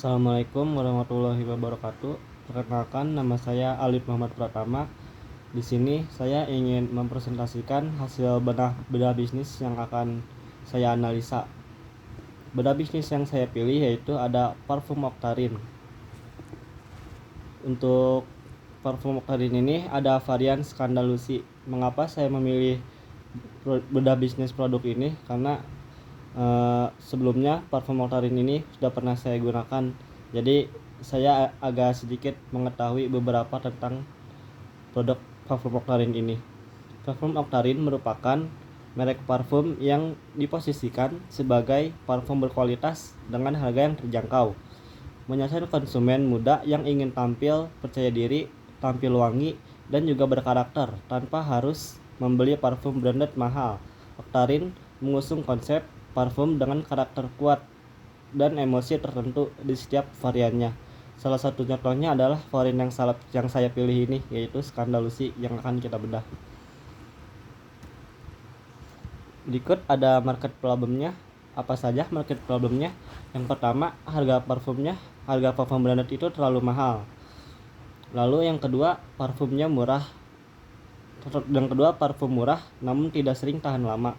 Assalamualaikum warahmatullahi wabarakatuh. Perkenalkan, nama saya Alif Muhammad Pratama. Di sini saya ingin mempresentasikan hasil bedah bisnis yang akan saya analisa. Bedah bisnis yang saya pilih yaitu ada parfum Octarine. Untuk parfum Octarine ini ada varian Scandalusi. Mengapa saya memilih bedah bisnis produk ini? Karena sebelumnya parfum Octarine ini sudah pernah saya gunakan, jadi saya agak sedikit mengetahui beberapa tentang produk parfum Octarine ini. Parfum Octarine merupakan merek parfum yang diposisikan sebagai parfum berkualitas dengan harga yang terjangkau, menyasar konsumen muda yang ingin tampil percaya diri, tampil wangi, dan juga berkarakter tanpa harus membeli parfum branded mahal. Octarine mengusung konsep parfum dengan karakter kuat dan emosi tertentu di setiap variannya. Salah satu contohnya adalah varian yang saya pilih ini, yaitu Scandalusi yang akan kita bedah. Berikut ada market problemnya. Apa saja market problemnya? Yang pertama, harga parfum branded itu terlalu mahal. Lalu yang kedua, parfum murah namun tidak sering tahan lama.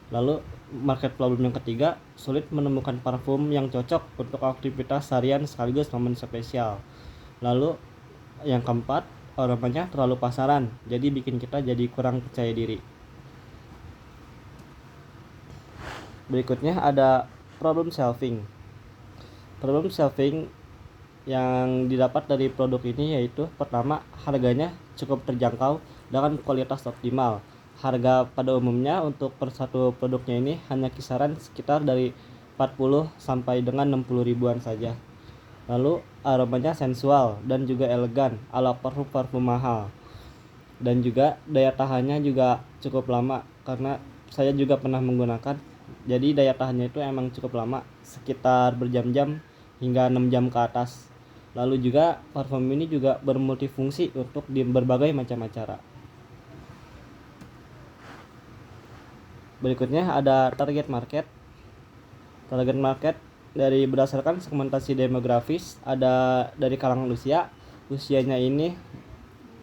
Lalu market problem yang ketiga, sulit menemukan parfum yang cocok untuk aktivitas harian sekaligus momen spesial. Lalu yang keempat, aromanya terlalu pasaran, jadi bikin kita jadi kurang percaya diri. Berikutnya ada problem shelving. Problem shelving yang didapat dari produk ini yaitu pertama, harganya cukup terjangkau dengan kualitas optimal. Harga pada umumnya untuk per satu produknya ini hanya kisaran sekitar dari 40 sampai dengan 60 ribuan saja. Lalu aromanya sensual dan juga elegan ala parfum mahal. Dan juga daya tahannya juga cukup lama karena saya juga pernah menggunakan. Jadi daya tahannya itu emang cukup lama, sekitar berjam-jam hingga 6 jam ke atas. Lalu juga parfum ini juga bermultifungsi untuk di berbagai macam acara. Berikutnya ada target market. Target market berdasarkan segmentasi demografis ada dari kalangan usia. Usianya ini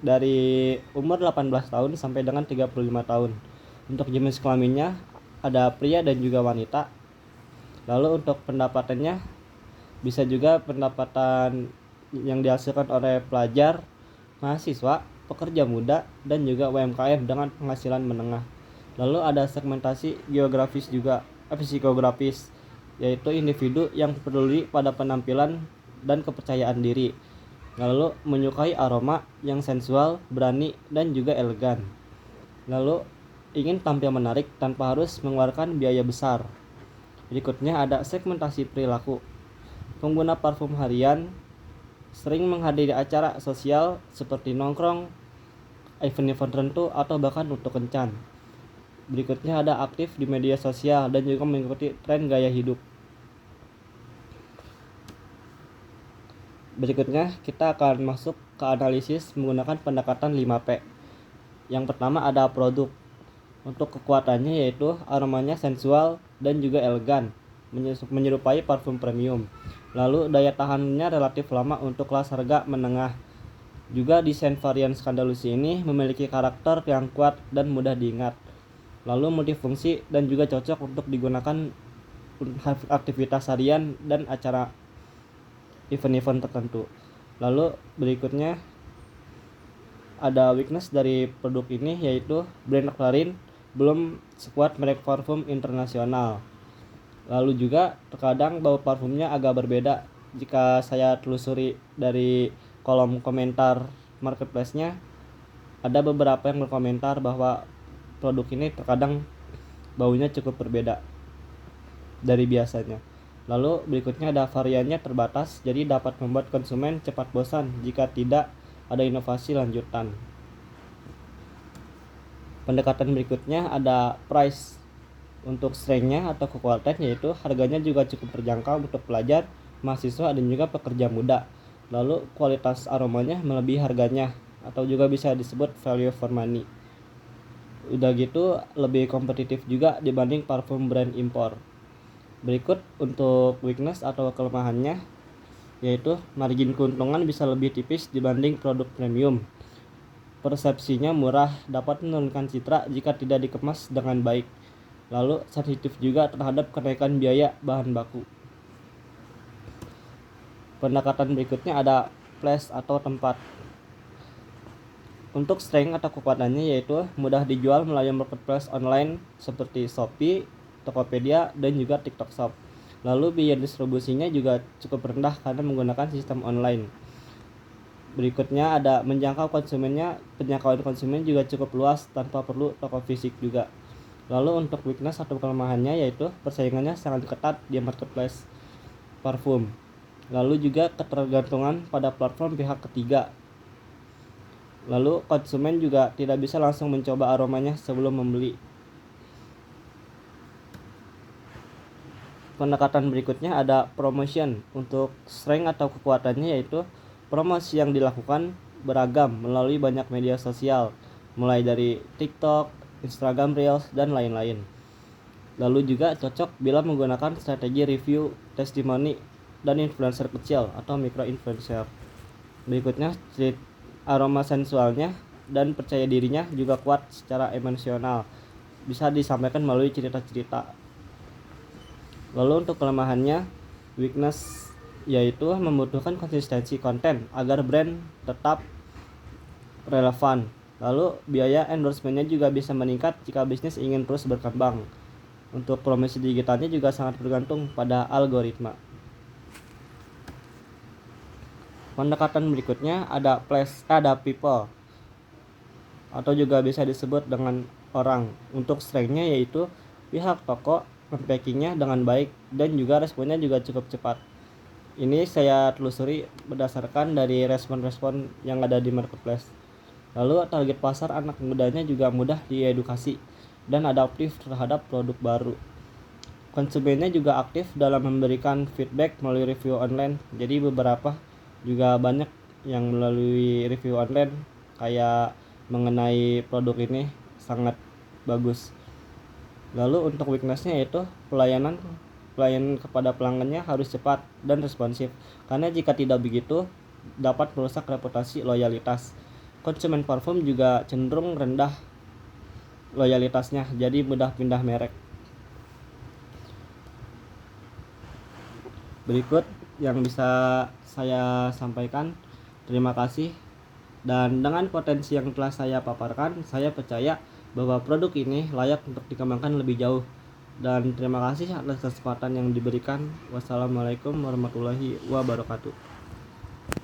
dari umur 18 tahun sampai dengan 35 tahun. Untuk jenis kelaminnya ada pria dan juga wanita. Lalu untuk pendapatannya bisa juga pendapatan yang dihasilkan oleh pelajar, mahasiswa, pekerja muda, dan juga UMKM dengan penghasilan menengah. Lalu ada segmentasi geografis juga, psikografis, yaitu individu yang peduli pada penampilan dan kepercayaan diri. Lalu menyukai aroma yang sensual, berani, dan juga elegan. Lalu ingin tampil menarik tanpa harus mengeluarkan biaya besar. Berikutnya ada segmentasi perilaku. Pengguna parfum harian sering menghadiri acara sosial seperti nongkrong, event-event tertentu, atau bahkan untuk kencan. Berikutnya ada aktif di media sosial dan juga mengikuti tren gaya hidup. Berikutnya kita akan masuk ke analisis menggunakan pendekatan 5P. Yang pertama ada produk. Untuk kekuatannya yaitu aromanya sensual dan juga elegan, menyerupai parfum premium. Lalu daya tahannya relatif lama untuk kelas harga menengah. Juga desain varian Scandalusi ini memiliki karakter yang kuat dan mudah diingat. Lalu multifungsi dan juga cocok untuk digunakan aktivitas harian dan acara event-event tertentu. Lalu berikutnya ada weakness dari produk ini yaitu brand Octarine belum sekuat merek parfum internasional. Lalu juga terkadang bau parfumnya agak berbeda. Jika saya telusuri dari kolom komentar marketplace-nya, ada beberapa yang berkomentar bahwa produk ini terkadang baunya cukup berbeda dari biasanya. Lalu berikutnya ada variannya terbatas, jadi dapat membuat konsumen cepat bosan jika tidak ada inovasi lanjutan. Pendekatan berikutnya ada price. Untuk strength-nya atau kekuatan yaitu harganya juga cukup terjangkau untuk pelajar, mahasiswa, dan juga pekerja muda. Lalu kualitas aromanya melebihi harganya atau juga bisa disebut value for money. Udah gitu lebih kompetitif juga dibanding parfum brand impor. Berikut untuk weakness atau kelemahannya. yaitu margin keuntungan bisa lebih tipis dibanding produk premium. Persepsinya murah, dapat menurunkan citra jika tidak dikemas dengan baik. Lalu sensitif juga terhadap kenaikan biaya bahan baku. Pendekatan berikutnya ada place atau tempat. Untuk strength atau kekuatannya yaitu mudah dijual melalui marketplace online seperti Shopee, Tokopedia, dan juga TikTok Shop. Lalu biaya distribusinya juga cukup rendah karena menggunakan sistem online. Berikutnya ada menjangkau konsumennya, penjangkauan konsumen juga cukup luas tanpa perlu toko fisik juga. Lalu untuk weakness atau kelemahannya yaitu persaingannya sangat ketat di marketplace parfum. Lalu juga ketergantungan pada platform pihak ketiga. Lalu konsumen juga tidak bisa langsung mencoba aromanya sebelum membeli. Pendekatan berikutnya ada promotion. Untuk strength atau kekuatannya yaitu promosi yang dilakukan beragam melalui banyak media sosial, mulai dari TikTok, Instagram Reels, dan lain-lain. Lalu juga cocok bila menggunakan strategi review, testimoni, dan influencer kecil atau micro influencer. Berikutnya aroma sensualnya dan percaya dirinya juga kuat secara emosional, bisa disampaikan melalui cerita-cerita. Lalu untuk kelemahannya, weakness yaitu membutuhkan konsistensi konten agar brand tetap relevan. Lalu biaya endorsementnya juga bisa meningkat jika bisnis ingin terus berkembang. Untuk promosi digitalnya juga sangat bergantung pada algoritma. Pendekatan berikutnya ada people atau juga bisa disebut dengan orang. Untuk strength-nya yaitu pihak toko mempackingnya dengan baik dan juga responnya juga cukup cepat. Ini saya telusuri berdasarkan dari respon-respon yang ada di marketplace. Lalu target pasar anak mudanya juga mudah diedukasi dan adaptif terhadap produk baru. Konsumennya juga aktif dalam memberikan feedback melalui review online. Jadi beberapa juga banyak yang melalui review online kayak mengenai produk ini sangat bagus. Lalu untuk weaknessnya yaitu pelayanan kepada pelanggannya harus cepat dan responsif, karena jika tidak begitu dapat merusak reputasi loyalitas. Konsumen parfum juga cenderung rendah loyalitasnya, jadi mudah pindah merek. Berikut yang bisa saya sampaikan. Terima kasih. Dan dengan potensi yang telah saya paparkan, saya percaya bahwa produk ini layak untuk dikembangkan lebih jauh. Dan terima kasih atas kesempatan yang diberikan. Wassalamualaikum warahmatullahi wabarakatuh.